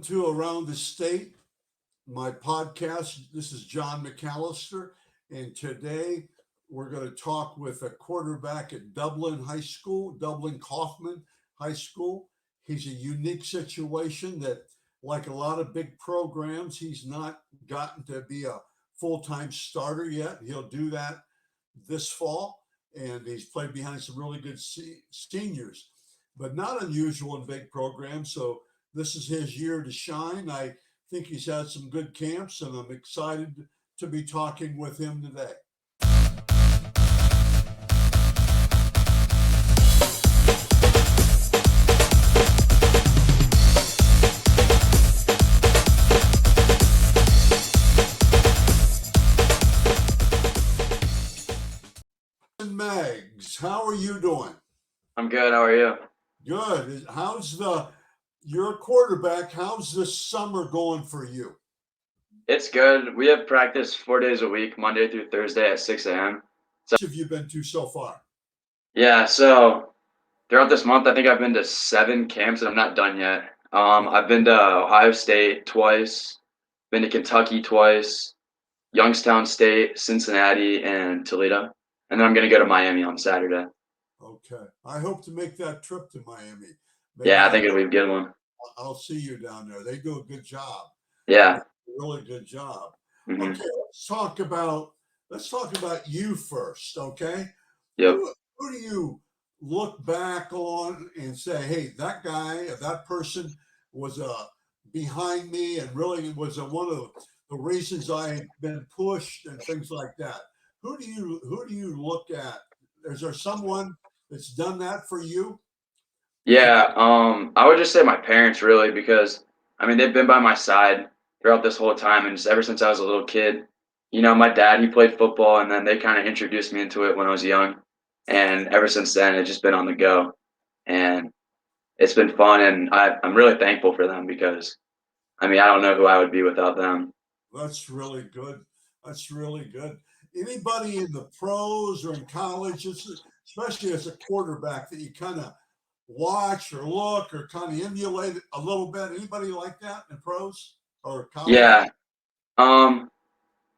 To Around the State, my podcast. This is John McAllister, and today we're going to talk with a quarterback at Dublin High School, Dublin Coffman High School. He's a unique situation that, like a lot of big programs, he's not gotten to be a full time starter yet. He'll do that this fall, and he's played behind some really good seniors, but not unusual in big programs. So this is his year to shine. I think he's had some good camps, and I'm excited to be talking with him today. Mags, how are you doing? I'm good. How are you? Good. You're a quarterback. How's this summer going for you? It's good. We have practice 4 days a week, Monday through Thursday at 6 a.m. What have you been to so far? Yeah, so throughout this month, I think I've been to 7 camps and I'm not done yet. I've been to Ohio State twice, been to Kentucky twice, Youngstown State, Cincinnati, and Toledo. And then I'm going to go to Miami on Saturday. Okay. I hope to make that trip to Miami. Maybe Yeah, I think it'll be a good one. I'll see you down there. They do a good job. Yeah. Really good job. Mm-hmm. Okay, let's talk about you first, okay? Yep. Who do you look back on and say, hey, that guy, that person was behind me and really was one of the reasons I've been pushed and things like that. Who do you look at? Is there someone that's done that for you? Yeah, I would just say my parents really because they've been by my side throughout this whole time and just ever since I was a little kid. My dad, he played football and then they kind of introduced me into it when I was young. And ever since then, it's just been on the go. And it's been fun and I'm really thankful for them because I don't know who I would be without them. That's really good. That's really good. Anybody in the pros or in college, especially as a quarterback, that you kind of watch or look or kind of emulate a little bit? Anybody like that in pros or college? Yeah. Um,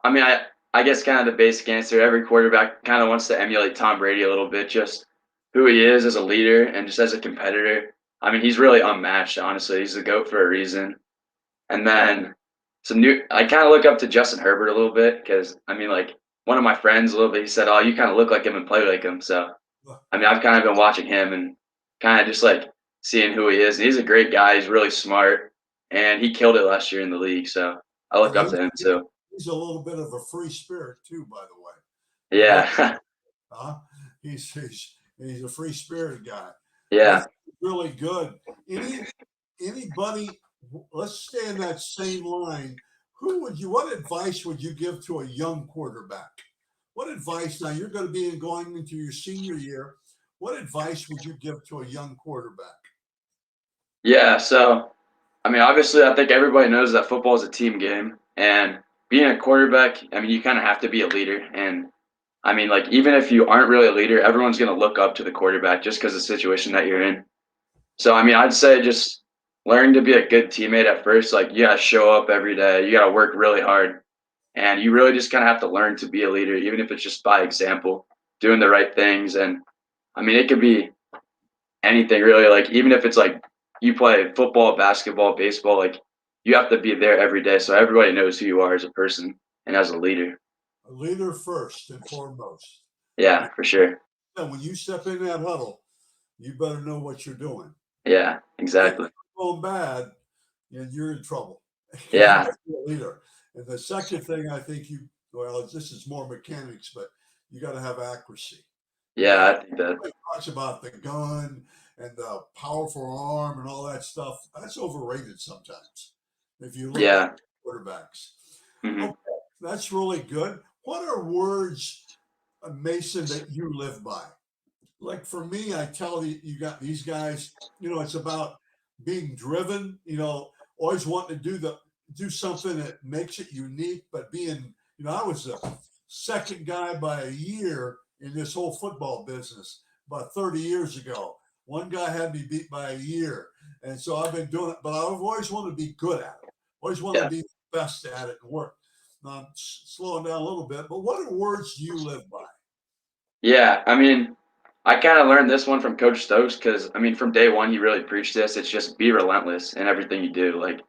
I guess kind of the basic answer, every quarterback kind of wants to emulate Tom Brady a little bit, just who he is as a leader and just as a competitor. He's really unmatched, honestly. He's the GOAT for a reason. And then I kind of look up to Justin Herbert a little bit because, like one of my friends a little bit, he said, oh, you kind of look like him and play like him. So, I've kind of been watching him and kind of just like seeing who he is. And he's a great guy. He's really smart and he killed it last year in the league. So I look up to him too. He's a little bit of a free spirit too, by the way. Yeah. He's a free spirit guy. Yeah. That's really good. Anybody, let's stay in that same line. What advice would you give to a young quarterback? What advice, now you're going to be going into your senior year, what advice would you give to a young quarterback? Yeah. So, obviously, I think everybody knows that football is a team game. And being a quarterback, you kind of have to be a leader. And like, even if you aren't really a leader, everyone's going to look up to the quarterback just because of the situation that you're in. So, I'd say just learn to be a good teammate at first. Like, you got to show up every day. You got to work really hard. And you really just kind of have to learn to be a leader, even if it's just by example, doing the right things. And, it could be anything really. Like, even if it's like you play football, basketball, baseball, like, you have to be there every day so everybody knows who you are as a person and as a leader. A leader first and foremost. Yeah, for sure. And when you step in that huddle, you better know what you're doing. Yeah, exactly. If you're going bad, you're in trouble. Yeah. You're a leader. And the second thing I think this is more mechanics, but you got to have accuracy. Yeah, I think that. Everybody talks about the gun and the powerful arm and all that stuff. That's overrated sometimes. If you look at quarterbacks. Mm-hmm. Okay, that's really good. What are words, Mason, that you live by? Like for me, I tell you got these guys, it's about being driven, always wanting to do something that makes it unique, but being, I was the second guy by a year in this whole football business about 30 years ago. One guy had me beat by a year. And so I've been doing it, but I've always wanted to be good at it. Always wanted to Yeah. be the best at it and work. Now I'm slowing down a little bit, but what are words do you live by? Yeah. I mean, I kind of learned this one from Coach Stokes because, I mean, from day one, he really preached this. It's just be relentless in everything you do. Like,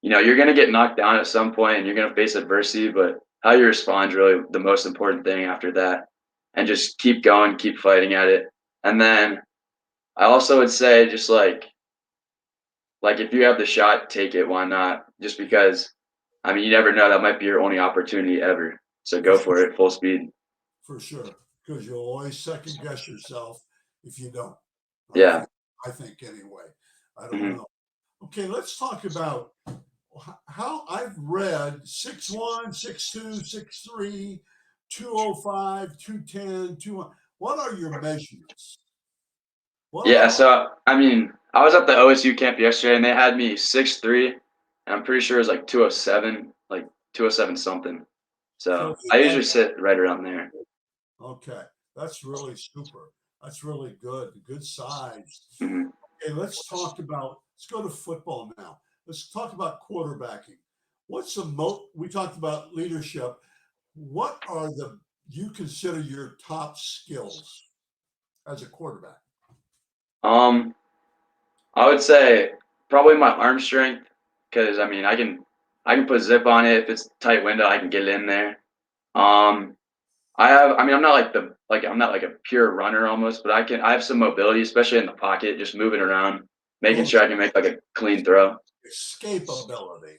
you're going to get knocked down at some point and you're going to face adversity, but how you respond is really the most important thing after that. And just keep going, keep fighting at it. And then I also would say just like if you have the shot, take it. Why not? Just because, I mean, you never know. That might be your only opportunity ever. So For go sure, for it, full speed. for sure, because you'll always second guess yourself if you don't. I Yeah. think. I think anyway. I don't Hmm. know. Okay, let's talk about how I've read 6'1", 6'2", 6'3", 205, 210, 2. What are your measurements? What Yeah. are So, I mean, I was at the OSU camp yesterday and they had me 6'3", and I'm pretty sure it was like 207, like 207 something. so? So You I got usually sit right around there. okay. That's really super. That's really good. Good size. Hmm. Okay, let's go to football now. Let's talk about quarterbacking. What's the we talked about leadership. What are the you consider your top skills as a quarterback? Um, I would say probably my arm strength because I mean I can put zip on it if it's tight window. I can get it in there. Um, I mean, I'm not like a pure runner almost, but I have some mobility, especially in the pocket, just moving around, making Oh, sure I can make like a clean throw. escapability.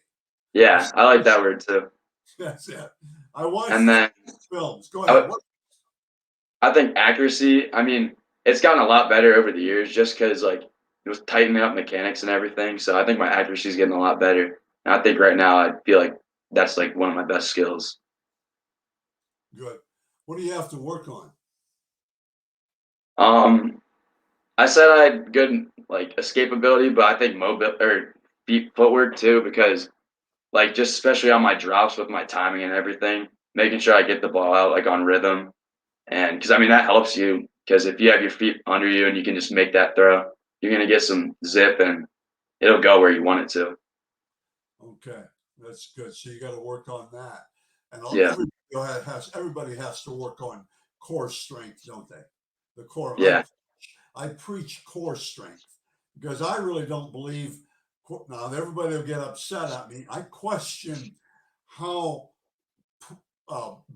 Yeah, I like that word too. That's it. I watched And then films. Go I, ahead. would- What? I think accuracy, I mean, it's gotten a lot better over the years just because like it was tightening up mechanics and everything. So I think my accuracy is getting a lot better. And I think right now I feel like that's like one of my best skills. Good. What do you have to work on? Um, I said I had good like escapability, but I think mobile or feet footwork too because like just especially on my drops with my timing and everything, making sure I get the ball out like on rhythm. And because I mean that helps you because if you have your feet under you and you can just make that throw, you're gonna get some zip and it'll go where you want it to. Okay, that's good. So you got to work on that, and Yeah, everybody has to work on core strength, don't they? The core. yeah, I preach core strength because I really don't believe. Now everybody will get upset at me. I question how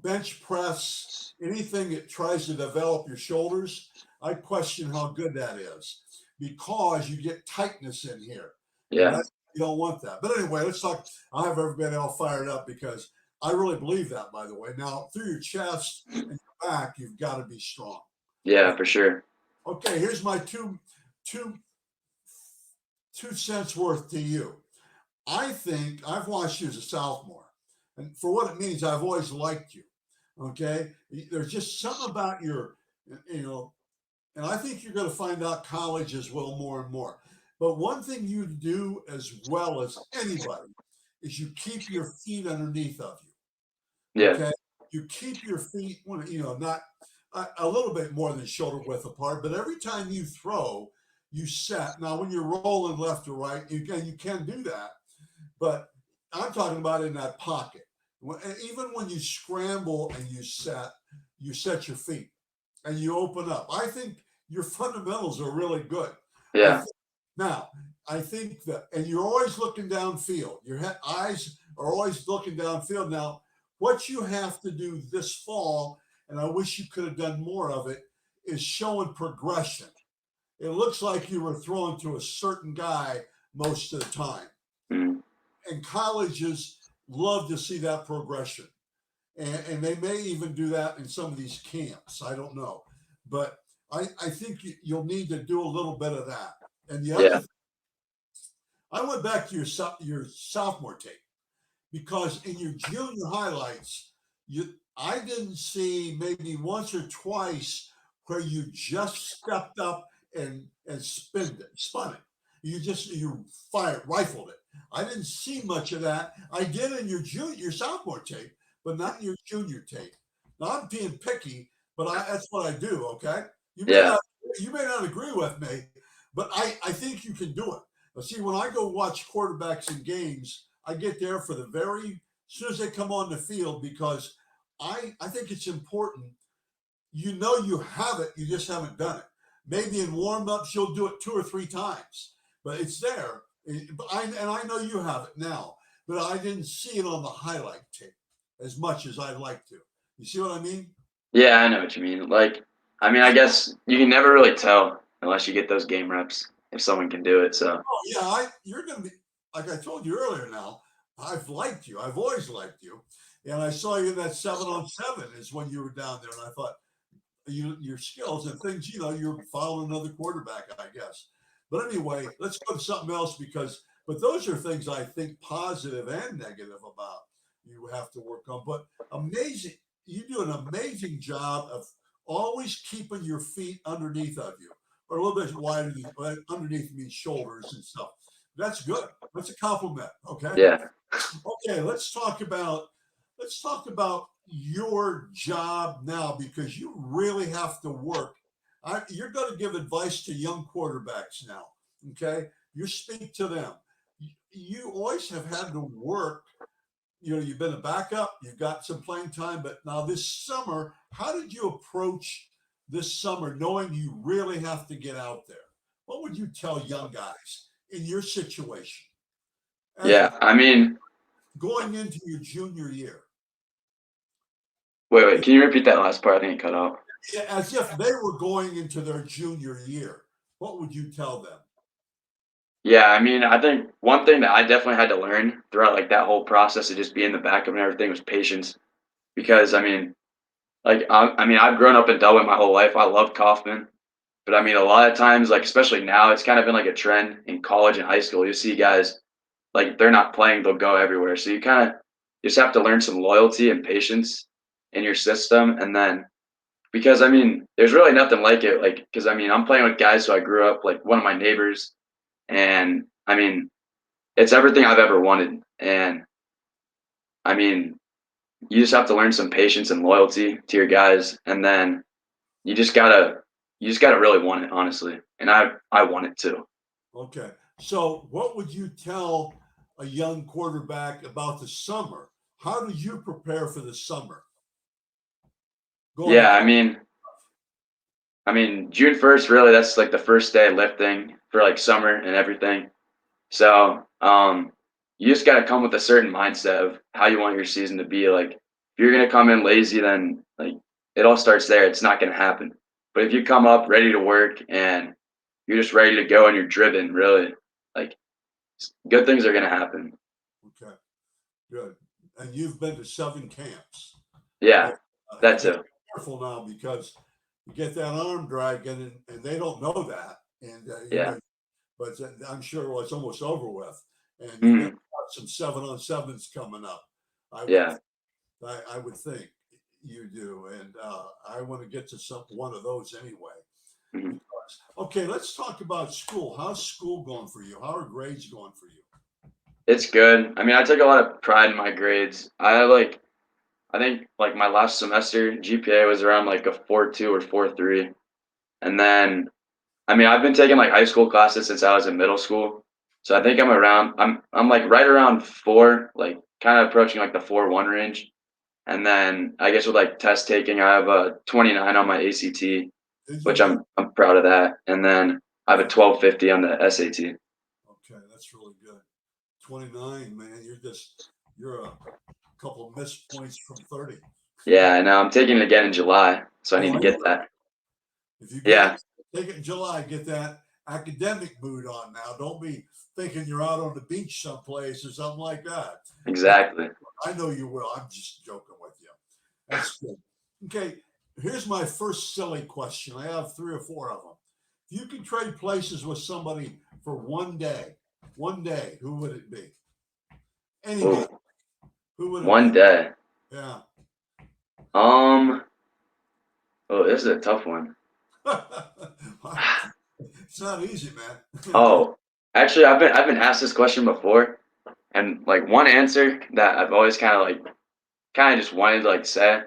bench press, anything that tries to develop your shoulders, I question how good that is because you get tightness in here, and yeah, that you don't want that. But anyway, let's talk. I'll have everybody all fired up because I really believe that. By the way, now through your chest and your back, you've got to be strong. yeah, for sure. Okay, here's my two 2 cents worth to you. I think I've watched you as a sophomore, and for what it means, I've always liked you. Okay, there's just something about your, you know, and I think you're going to find out college as well more and more. But one thing you do as well as anybody is you keep your feet underneath of you. Yeah, Okay, you keep your feet not a little bit more than shoulder width apart, but every time you throw, you set. Now, when you're rolling left or right, you can do that, but I'm talking about in that pocket. Even when you scramble and you set your feet and you open up. I think your fundamentals are really good. I yeah, think now I think that, and you're always looking downfield. Your eyes are always looking downfield. Now, what you have to do this fall, and I wish you could have done more of it, is showing progression. It looks like you were throwing to a certain guy most of the time, mm, and colleges love to see that progression. And they may even do that in some of these camps. I don't know. But I think you'll need to do a little bit of that. And the other yeah, thing, I went back to your sophomore tape because in your junior highlights, I didn't see maybe once or twice where you just stepped up and spun it. You fired, rifled it. I didn't see much of that. I did in your sophomore tape, but not in your junior tape. Now I'm being picky, but that's what I do. Okay, you may yeah, not you may not agree with me, but I think you can do it. See, when I go watch quarterbacks in games, I get there for the very as soon as they come on the field because I think it's important. You know you have it, you just haven't done it. Maybe in warm-ups you'll do it 2 or 3 times, but it's there. And I know you have it now, but I didn't see it on the highlight tape as much as I'd like to. You see what I mean? Yeah, I know what you mean. Like, I mean, I guess you can never really tell unless you get those game reps if someone can do it. So Oh yeah, you're gonna be like I told you earlier. Now I've liked you. I've always liked you, and I saw you in that 7-on-7 is when you were down there, and I thought your skills and things. You're following another quarterback, I guess. But anyway, let's go to something else but those are things I think positive and negative about you have to work on. But amazing, you do an amazing job of always keeping your feet underneath of you, or a little bit wider underneath me shoulders and stuff. That's good. That's a compliment. Okay. yeah, Okay, let's talk about your job now because you really have to work. You're going to give advice to young quarterbacks now. Okay, you speak to them. You always have had to work. You've been a backup. You've got some playing time, but now this summer, how did you approach this summer, knowing you really have to get out there? What would you tell young guys in your situation as yeah. I mean, going into your junior year? wait. Can you repeat that last part? I think it cut out. Yeah, as if they were going into their junior year, what would you tell them? Yeah, I mean, I think one thing that I definitely had to learn throughout like that whole process of just being the backup and everything was patience. Because I mean, like I mean, I've grown up in Dublin my whole life. I love Coffman, but I mean, a lot of times, like especially now, it's kind of been like a trend in college and high school. You see guys like they're not playing, they'll go everywhere. So you kind of just have to learn some loyalty and patience in your system, and then because I mean, there's really nothing like it. Like because I mean, I'm playing with guys who I grew up like one of my neighbors, and I mean, it's everything I've ever wanted. And I mean, you just have to learn some patience and loyalty to your guys, and then you just gotta you just gotta really want it, honestly. And I want it too. Okay. So, what would you tell a young quarterback about the summer? How do you prepare for the summer? Going to Yeah, I mean June 1st, really, that's like the first day of lifting for like summer and everything. So you just gotta come with a certain mindset of how you want your season to be. Like if you're gonna come in lazy, then like it all starts there. It's not gonna happen. But if you come up ready to work and you're just ready to go and you're driven, really, like good things are gonna happen. okay, good. And you've been to 7 camps. Yeah, And, that you got to too. be careful now because you get that arm dragging, and they don't know that. And Yeah. but I'm sure it's almost over with. And you're going to Mhm. have some 7-on-7s coming up. I would Yeah. I would think you do, and I want to get to some one of those anyway. Mhm. Because okay, let's talk about school. How's school going for you? How are grades going for you? It's good. I mean, I take a lot of pride in my grades. I think like my last semester GPA was around like a 4.2 or 4.3. And then I mean, I've been taking like high school classes since I was in middle school. So I think I'm like right around 4, like kind of approaching like the 4.1 range. And then I guess with like test taking, I have a 29 on my ACT, Did you which really? I'm proud of that. And then I have a 1250 on the SAT. Okay, that's really good. 29, man. You're a couple of missed points from 30. Yeah, and I'm taking it again in July, so I Oh, need to are get you? that. If you get it, Yeah, take it in July. Get that academic mood on now. Don't be thinking you're out on the beach someplace or something like that. That exactly. I know you will. I'm just joking with you. That's good. Okay, here's my first silly question. I have 3 or 4 of them. If you could trade places with somebody for one day, who would it be? Any day. Ooh, Who would it one be? day. Yeah. Um, oh, this is a tough one. It's not easy, man. Oh, actually, I've been asked this question before, and like one answer that I've always kind of just wanted to like say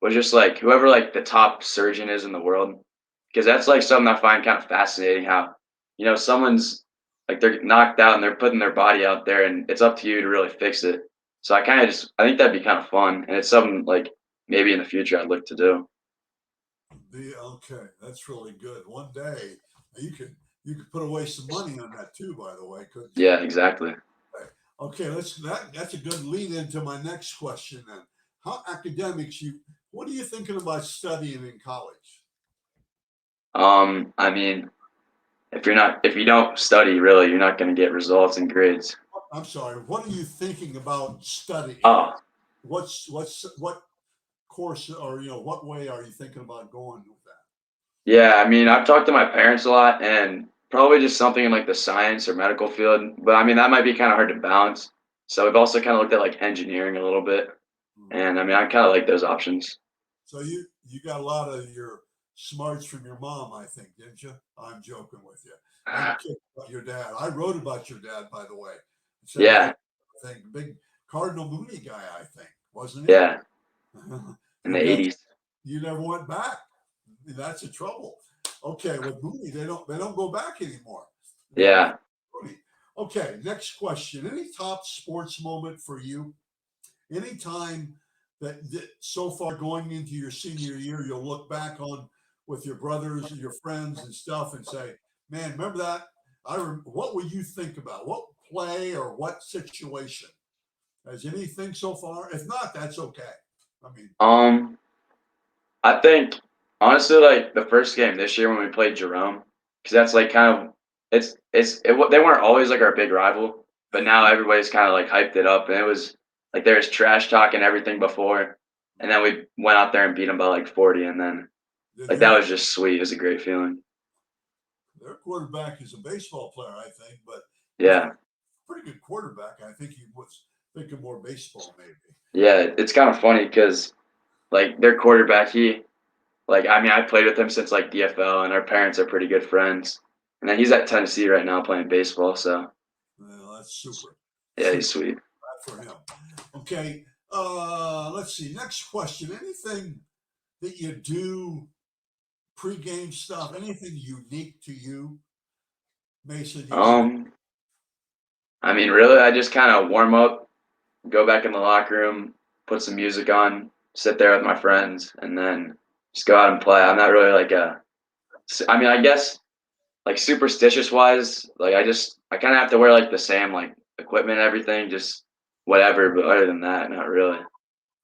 was just like whoever like the top surgeon is in the world, because that's like something I find kind of fascinating. How someone's like they're knocked out and they're putting their body out there, and it's up to you to really fix it. So I think that'd be kind of fun, and it's something like maybe in the future I'd look to do. Okay, that's really good. One day you could put away some money on that too, by the way, couldn't you? Yeah, exactly. Okay, that's a good lead into my next question then. How academics you what are you thinking about studying in college? I mean, if you don't study, really, you're not going to get results and grades. I'm sorry, what are you thinking about studying? Oh, What course or what way are you thinking about going with that? yeah. I mean, I've talked to my parents a lot, and probably just something in like the science or medical field. But I mean, that might be kind of hard to balance. So we've also kind of looked at like engineering a little bit, Mhm. and I mean, I kind of like those options. So you got a lot of your smarts from your mom, I think, didn't you? I'm joking with you. I'm kidding about your dad. I wrote about your dad, by the way. I said he had Yeah, a thing, big Cardinal Mooney guy, I think, wasn't he? yeah, in Too the bad '80s. you never went back. That's the trouble. Okay, with Mooney, they don't go back anymore. With Yeah. Mooney. Okay, next question. Any top sports moment for you? Any time that so far going into your senior year, you'll look back on with your brothers and your friends and stuff and say, "Man, remember that? What would you think about what play or what situation? Has anything so far? If not, that's okay. I mean, Um, I think honestly, like the first game this year when we played Jerome, because that's like kind of they weren't always like our big rival, but now everybody's kind of like hyped it up, and it was like there was trash talk and everything before, and then we went out there and beat them by like 40, and then did like you? that was just sweet. It was a great feeling. Their quarterback is a baseball player, I think, but he's a Yeah, pretty good quarterback. I think he was thinking more baseball, maybe. yeah. It's kind of funny because like their quarterback, he like I mean I played with him since like DFL, and our parents are pretty good friends, and then he's at Tennessee right now playing baseball, so. Well, that's super, Yeah, super he's sweet. for him. Okay, let's see. Next question. Anything that you do pregame stuff? Anything unique to you, Mason? You got Um, I mean, really, I just kind of warm up, go back in the locker room, put some music on, sit there with my friends, and then just go out and play. I'm not really like I mean, I guess like superstitious wise, like I kind of have to wear like the same like equipment and everything, just whatever. But other than that, not really.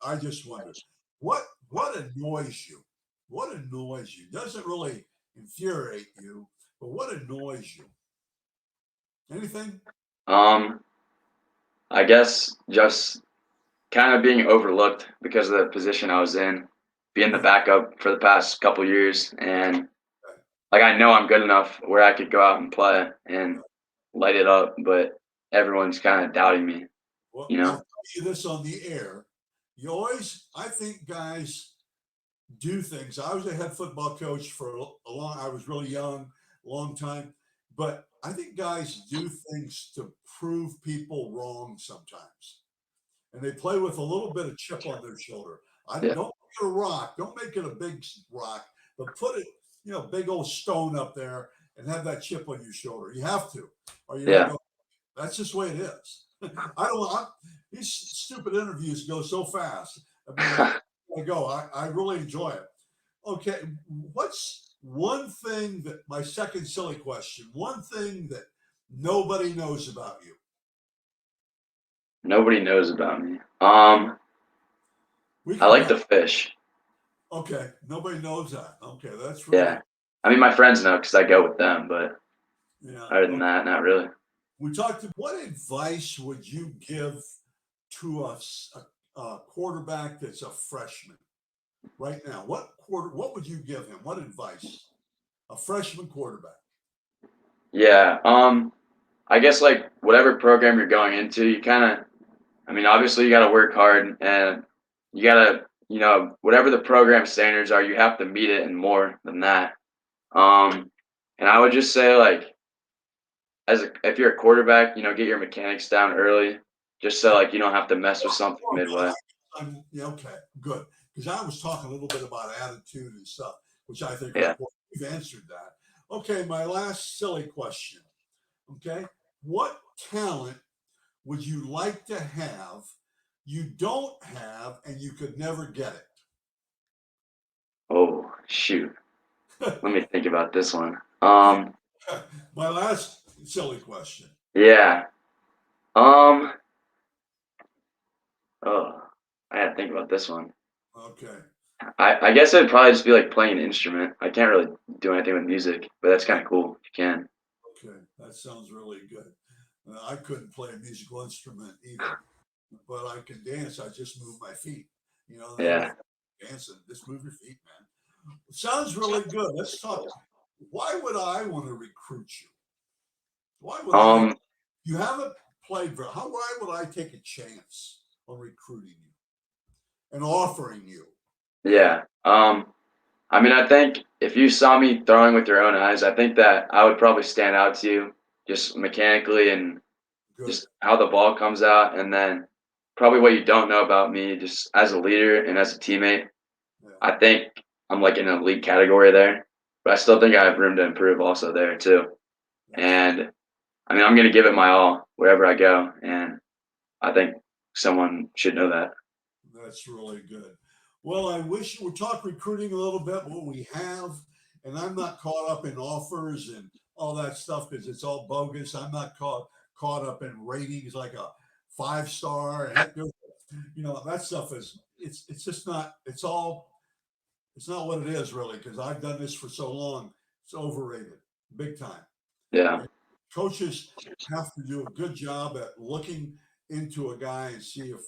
I just wonder what annoys you. What annoys you? Doesn't really infuriate you, but what annoys you? Anything? Um, I guess just kind of being overlooked because of the position I was in, being the Okay. backup for the past couple years, and Okay. like I know I'm good enough where I could go out and play and light it up, but everyone's kind of doubting me, Well, you I'll know? tell you this on the air. You always, I think, guys do things. I was a head football coach for a long. I was really young, long time, but I think guys do things to prove people wrong sometimes, and they play with a little bit of chip on their shoulder. I Yeah, don't make it a rock. Don't make it a big rock, but put it, big old stone up there and have that chip on your shoulder. You have to, or you're not yeah. going. That's just the way it is. I don't. These stupid interviews go so fast. I mean, I go. I really enjoy it. Okay, what's one thing that my second silly question? One thing that nobody knows about you. Nobody knows about me. We I can like have. to fish. Okay, nobody knows that. Okay, that's really Yeah. I mean, my friends know because I go with them, but yeah. other than Okay. that, not really. We talked. What advice would you give to a quarterback that's a freshman right now? What would you give him? What advice? A freshman quarterback. Yeah. I guess like whatever program you're going into, you kind of, I mean, obviously you got to work hard and you got to, whatever the program standards are, you have to meet it and more than that. Um, and I would just say like if you're a quarterback, get your mechanics down early, just so like you don't have to mess with something Oh, midway. yeah, okay, good. Because I was talking a little bit about attitude and stuff, which I think are Yeah. important. You've answered that. Okay, my last silly question. Okay, what talent would you like to have you don't have and you could never get Oh, shoot. it? Let me think about this one. My last silly question. Yeah. Um, oh, I had to think about this one. Okay. I guess it'd probably just be like playing an instrument. I can't really do anything with music, but that's kind of cool if you can. Okay. That sounds really good. I couldn't play a musical instrument either, but I can dance. I just move my feet. You know, they always Yeah. dancing. Just move your feet, man. Sounds really good. Let's talk. Why would I want to recruit you? Why would I? Um, You haven't played very. How? Why would I take a chance on recruiting you and offering you? yeah. I mean, I think if you saw me throwing with your own eyes, I think that I would probably stand out to you just mechanically and Good. just how the ball comes out, and then probably what you don't know about me, just as a leader and as a teammate. Yeah, I think I'm like in an elite category there, but I still think I have room to improve also there too. that's And I mean, I'm going to give it my all wherever I go, and I think someone should know that. that's really good. Well, I wish we'll talk recruiting a little bit. What we have, and I'm not caught up in offers and all that stuff because it's all bogus. I'm not caught up in ratings like a 5 star. You know that stuff is it's just not. It's not what it is really because I've done this for so long. It's overrated, big time. Yeah. And coaches have to do a good job at looking into a guy and see if